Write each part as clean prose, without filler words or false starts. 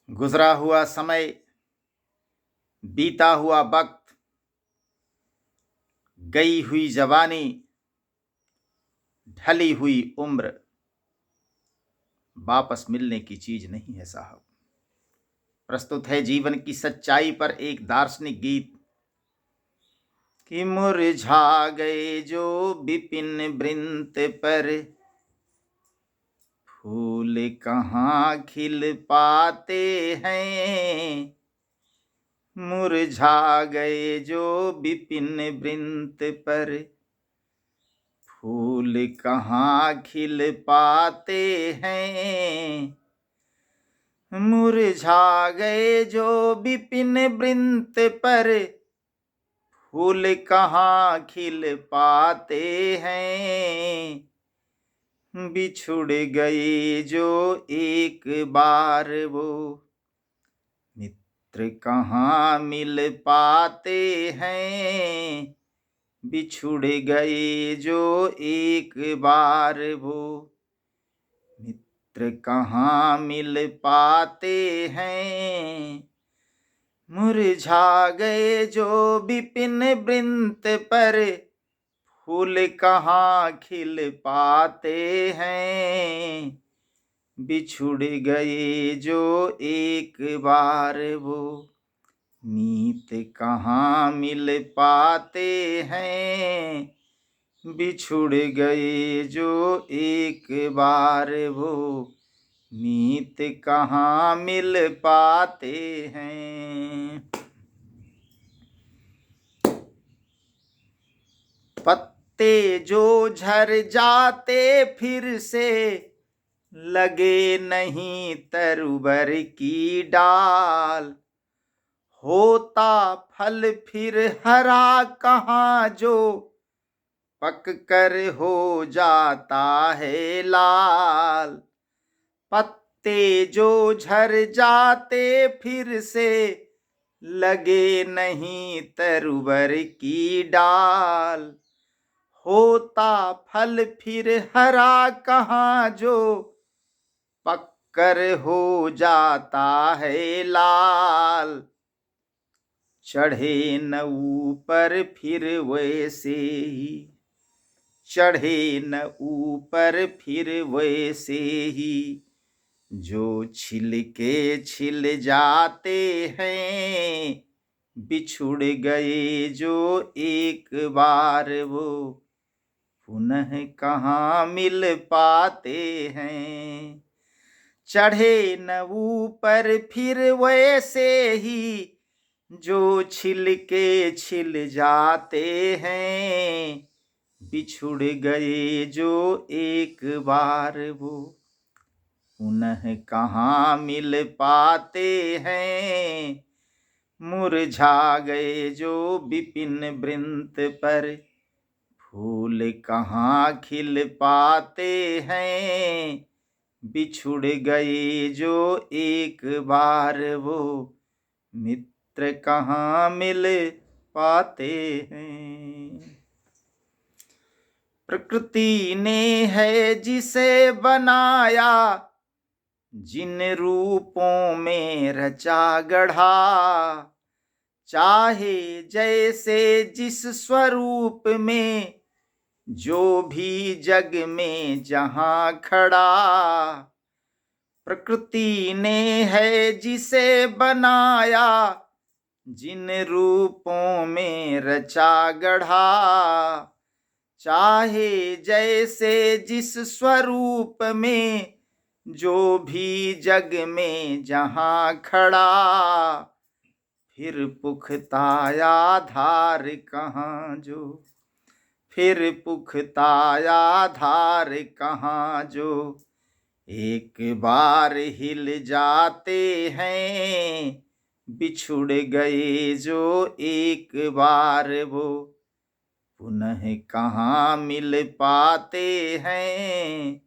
गुजरा हुआ समय, बीता हुआ वक्त, गई हुई जवानी, ढली हुई उम्र वापस मिलने की चीज नहीं है साहब। प्रस्तुत है जीवन की सच्चाई पर एक दार्शनिक गीत कि मुरझा गए जो विपिन वृंत पर, फूल कहाँ खिल पाते हैं। मुरझा गए जो विपिन वृंत पर, फूल कहाँ खिल पाते हैं। मुरझा गए जो विपिन वृंत पर, फूल कहाँ खिल पाते हैं। बिछुड़ गए जो एक बार वो, मित्र कहाँ मिल पाते हैं। बिछुड़ गए जो एक बार वो, मित्र कहाँ मिल पाते हैं। मुरझा गए जो विपिन वृंत पर, फूल कहाँ खिल पाते हैं। बिछुड़ गए जो एक बार वो, मीत कहाँ मिल पाते हैं। बिछुड़ गए जो एक बार वो, मीत कहाँ मिल पाते हैं। पत्ते जो झर जाते फिर से, लगे नहीं तरुबर की डाल। होता फल फिर हरा कहाँ जो, पक कर हो जाता है लाल। पत्ते जो झर जाते फिर से, लगे नहीं तरुबर की डाल। होता फल फिर हरा कहाँ जो, पक्कर हो जाता है लाल। चढ़े न ऊपर फिर वैसे ही, चढ़े न ऊपर फिर वैसे ही, जो छिल के छिल जाते हैं। बिछुड़ गए जो एक बार वो, पुनः कहाँ मिल पाते हैं। चढ़े न ऊपर फिर वैसे ही, जो छिल के छिल जाते हैं। बिछुड़ गए जो एक बार वो, पुनः कहाँ मिल पाते हैं। मुरझा गए जो विपिन वृंत पर, फूल कहाँ खिल पाते हैं। बिछुड़ गए जो एक बार वो, मित्र कहाँ मिल पाते हैं। प्रकृति ने है जिसे बनाया, जिन रूपों में रचा गढ़ा। चाहे जैसे जिस स्वरूप में, जो भी जग में जहां खड़ा। प्रकृति ने है जिसे बनाया, जिन रूपों में रचा गढ़ा। चाहे जैसे जिस स्वरूप में, जो भी जग में जहां खड़ा। फिर पुख्ता आधार कहाँ जो, फिर पुख्ता आधार कहाँ जो, एक बार हिल जाते हैं। बिछुड़ गए जो एक बार वो, पुनः कहाँ मिल पाते हैं।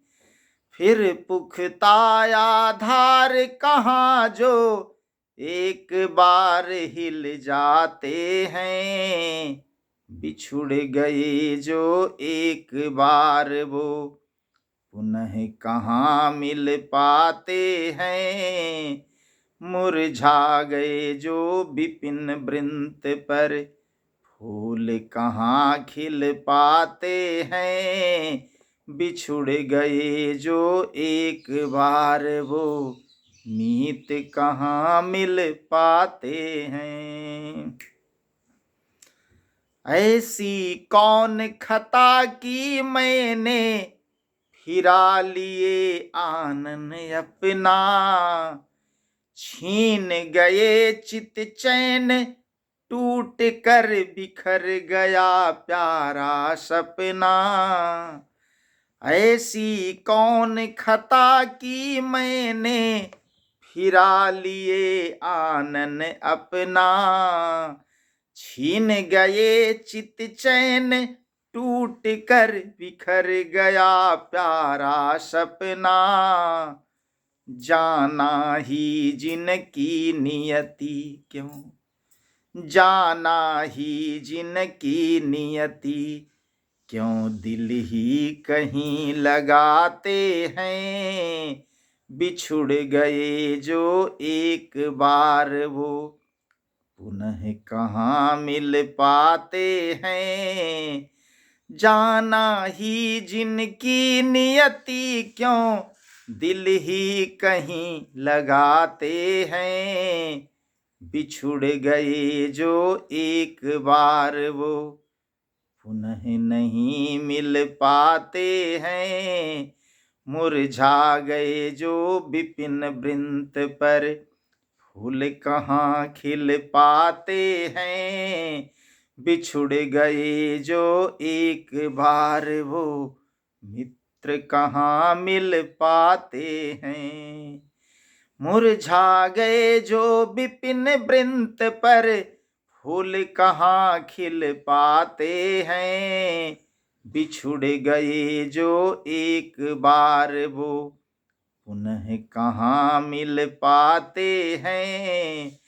फिर पुख्ता आधार कहाँ जो, एक बार हिल जाते हैं। बिछुड़ गए जो एक बार वो, पुनः कहाँ मिल पाते हैं। मुरझा गए जो विपिन वृंत पर, फूल कहाँ खिल पाते हैं। बिछुड़ गए जो एक बार वो, मीत कहाँ मिल पाते हैं। ऐसी कौन खता की मैंने, फिरा लिए आनन अपना। छीन गए चित चैन, टूट कर बिखर गया प्यारा सपना। ऐसी कौन खता की मैंने, फिरा लिए आनन अपना। छीन गए चित चैन, टूट कर बिखर गया प्यारा सपना। जाना ही जिनकी नियति क्यों, जाना ही जिनकी नियति क्यों, दिल ही कहीं लगाते हैं। बिछुड़ गए जो एक बार वो, पुनः कहाँ मिल पाते हैं। जाना ही जिनकी नियति क्यों, दिल ही कहीं लगाते हैं। बिछुड़ गए जो एक बार वो, पुनः नहीं मिल पाते हैं। मुरझा गए जो विपिन वृंत पर, फूल कहाँ खिल पाते हैं। बिछुड़ गए जो एक बार वो, मित्र कहाँ मिल पाते हैं। मुरझा गए जो विपिन वृंत पर, फूल कहाँ खिल पाते हैं। बिछुड़ गए जो एक बार वो, पुनः कहाँ मिल पाते हैं।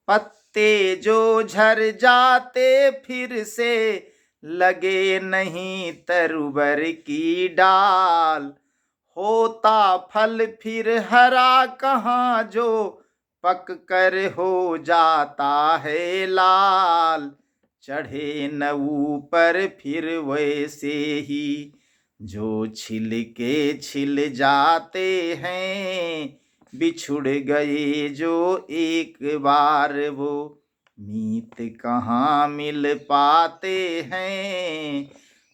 पत्ते जो झर जाते फिर से, लगे नहीं तरुबर की डाल। होता फल फिर हरा कहाँ, जो पक कर हो जाता है लाल। चढ़े न ऊपर फिर वैसे ही, जो छिलके छिल जाते हैं। बिछुड़ गए जो एक बार वो, मीत कहाँ मिल पाते हैं।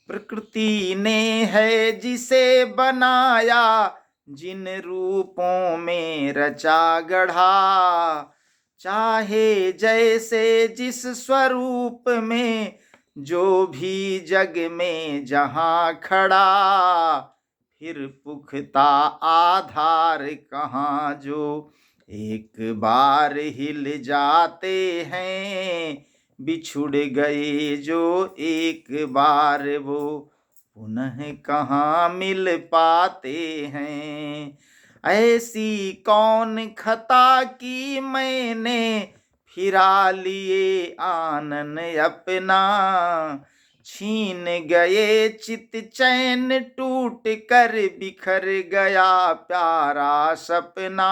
प्रकृति ने है जिसे बनाया, जिन रूपों में रचा गढ़ा। चाहे जैसे जिस स्वरूप में, जो भी जग में जहाँ खड़ा। फिर पुख्ता आधार कहाँ, जो एक बार हिल जाते हैं। बिछुड़ गए जो एक बार वो, पुनः कहाँ मिल पाते हैं। ऐसी कौन खता की मैंने, फिरा लिए आनन अपना। छीन गए चित चैन, टूट कर बिखर गया प्यारा सपना।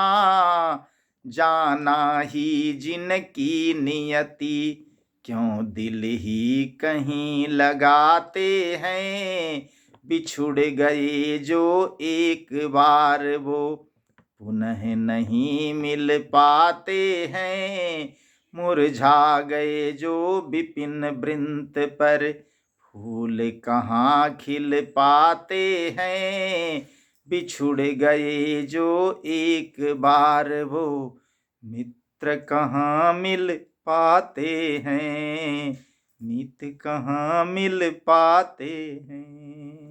जाना ही जिनकी नियति क्यों, दिल ही कहीं लगाते हैं। बिछुड़ गए जो एक बार वो, पुनः नहीं मिल पाते हैं। मुरझा गए जो विपिन वृंत पर, फूल कहाँ खिल पाते हैं। बिछुड़ गए जो एक बार वो, मित्र कहाँ मिल पाते हैं। मित्र कहाँ मिल पाते हैं।